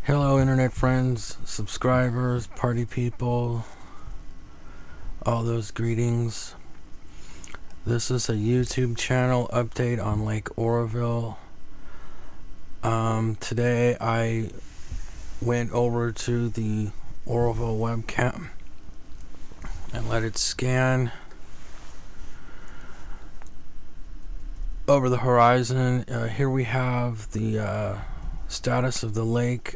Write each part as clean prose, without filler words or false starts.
Hello internet friends, subscribers, party people, all those greetings. This is a YouTube channel update on Lake Oroville. Today I went over to the Oroville webcam and let it scan over the horizon. Here we have the status of the lake.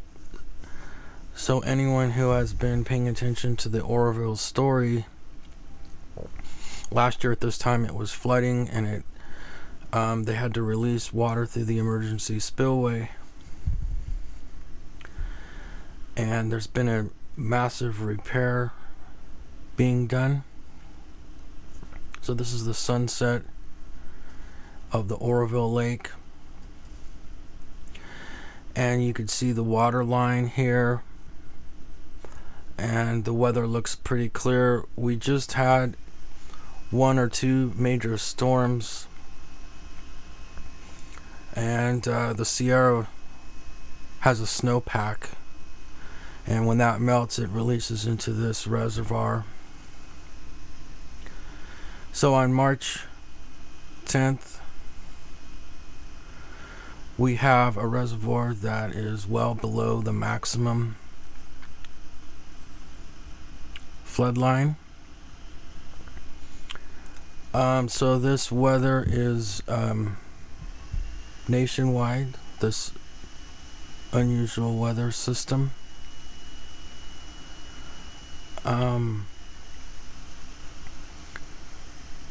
So anyone who has been paying attention to the Oroville story, last year at this time it was flooding, and they had to release water through the emergency spillway, and there's been a massive repair being done. So this is the sunset of the Oroville Lake, and you can see the water line here, and the weather looks pretty clear. We just had one or two major storms, and the Sierra has a snowpack, and when that melts it releases into this reservoir. So on March 10th we have a reservoir that is well below the maximum flood line. So this weather is nationwide, this unusual weather system.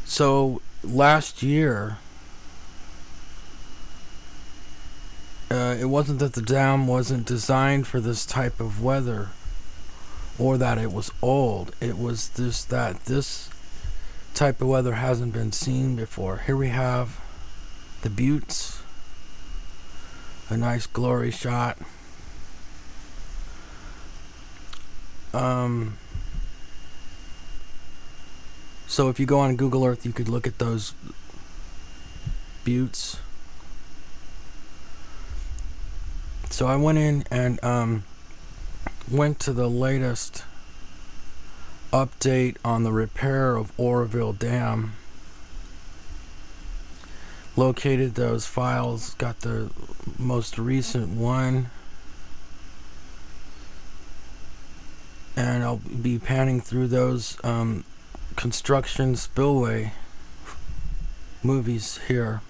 So last year, it wasn't that the dam wasn't designed for this type of weather, or that it was old. It was just that this type of weather hasn't been seen before. Here we have the buttes, a nice glory shot. So if you go on Google Earth, you could look at those buttes. So I went in and went to the latest update on the repair of Oroville Dam. Located those files, got the most recent one, and I'll be panning through those construction spillway movies here.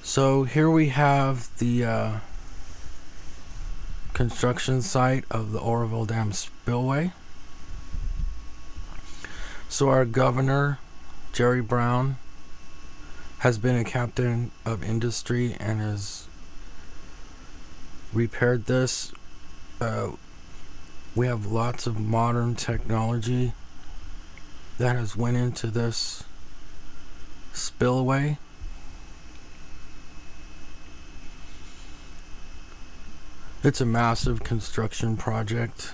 So here we have the construction site of the Oroville Dam Spillway. So our governor, Jerry Brown, has been a captain of industry and has repaired this. We have lots of modern technology that has went into this spillway. It's a massive construction project.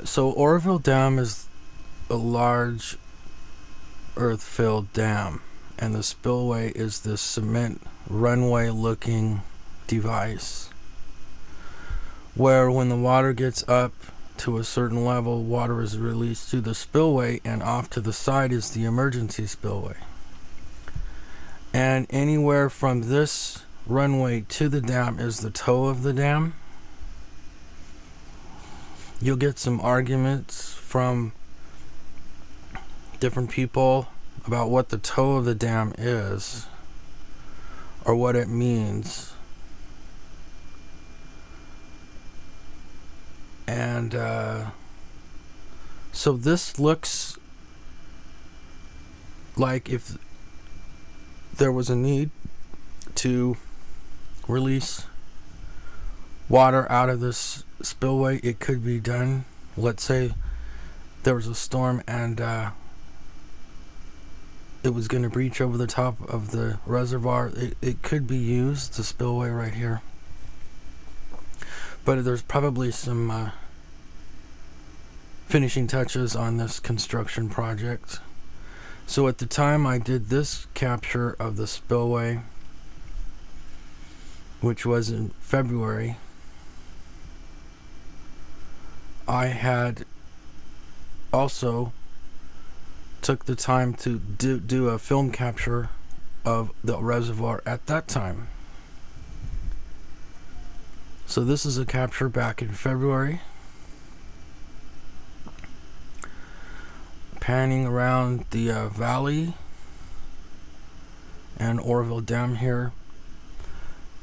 So Oroville Dam is a large earth-filled dam, and the spillway is this cement runway-looking device where when the water gets up to a certain level, water is released through the spillway, and off to the side is the emergency spillway. And anywhere from this runway to the dam is the toe of the dam. You'll get some arguments from different people about what the toe of the dam is or what it means. And so this looks like if there was a need to release water out of this spillway, it could be done. Let's say there was a storm and it was going to breach over the top of the reservoir. It could be used, the spillway right here. But there's probably some finishing touches on this construction project. So at the time I did this capture of the spillway, which was in February, I had also took the time to do a film capture of the reservoir at that time. So this is a capture back in February, panning around the valley and Oroville Dam here.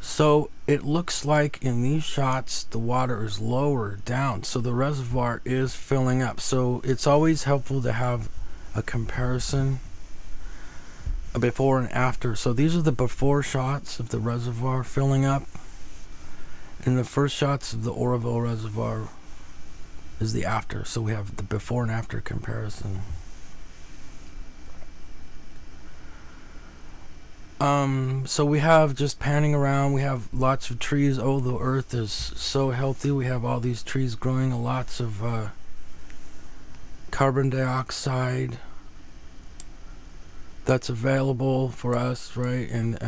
So it looks like in these shots the water is lower down, so the reservoir is filling up. So it's always helpful to have a comparison, a before and after. So these are the before shots of the reservoir filling up, and the first shots of the Oroville reservoir is the after. So we have the before and after comparison. So we have, just panning around, we have lots of trees. Oh, the earth is so healthy. We have all these trees growing, lots of carbon dioxide that's available for us, right? And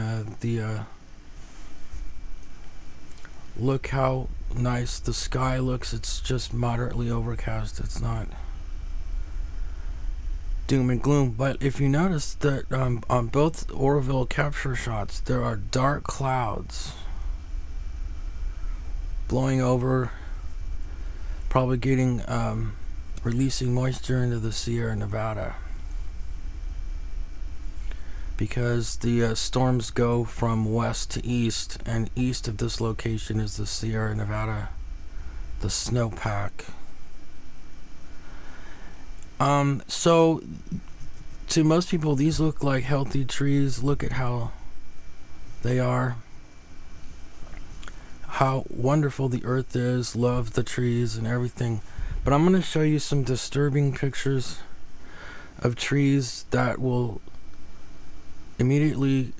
look how nice the sky looks. It's just moderately overcast. It's not doom and gloom. But if you notice that on both Oroville capture shots, there are dark clouds blowing over, probably getting releasing moisture into the Sierra Nevada, because the storms go from west to east, and east of this location is the Sierra Nevada, the snowpack. So to most people, these look like healthy trees. Look at how they are, how wonderful the earth is. Love the trees and everything. But I'm going to show you some disturbing pictures of trees that will immediately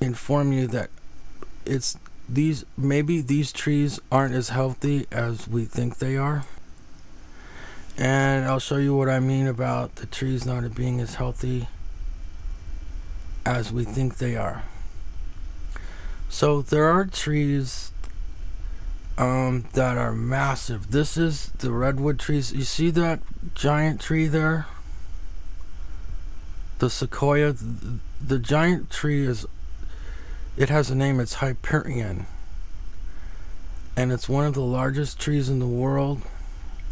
inform you that maybe these trees aren't as healthy as we think they are. And I'll show you what I mean about the trees not being as healthy as we think they are. So there are trees that are massive. This is the redwood trees. You see that giant tree there? The sequoia. The giant tree it has a name. It's Hyperion. And it's one of the largest trees in the world.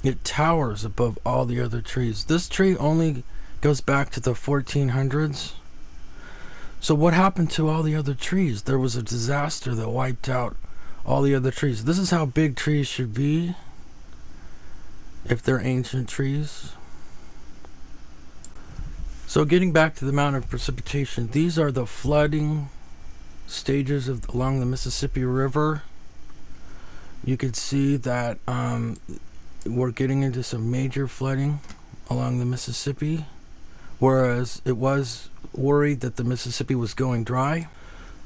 It towers above all the other trees. This tree only goes back to the 1400s. So what happened to all the other trees? There was a disaster that wiped out all the other trees. This is how big trees should be if they're ancient trees. So getting back to the amount of precipitation, these are the flooding stages along the Mississippi River. You could see that we're getting into some major flooding along the Mississippi, whereas it was worried that the Mississippi was going dry.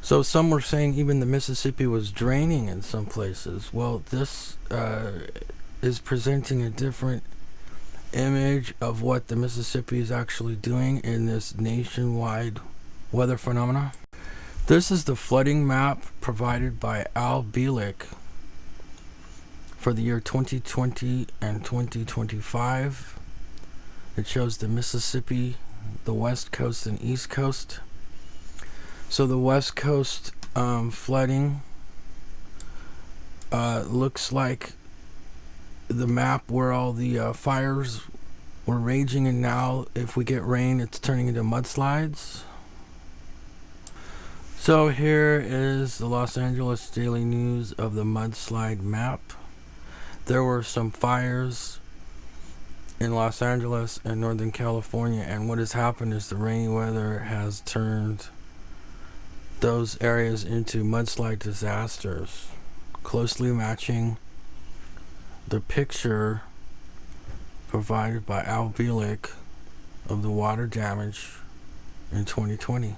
So some were saying even the Mississippi was draining in some places. Well, this is presenting a different image of what the Mississippi is actually doing in this nationwide weather phenomena. This is the flooding map provided by Al Bielek for the year 2020 and 2025. It shows the Mississippi, the west coast and east coast. So the west coast flooding looks like the map where all the fires were raging, and now if we get rain, it's turning into mudslides. So here is the Los Angeles Daily News of the mudslide map. There were some fires in Los Angeles and Northern California, and what has happened is the rainy weather has turned those areas into mudslide disasters, closely matching the picture provided by Al Bielek of the water damage in 2020.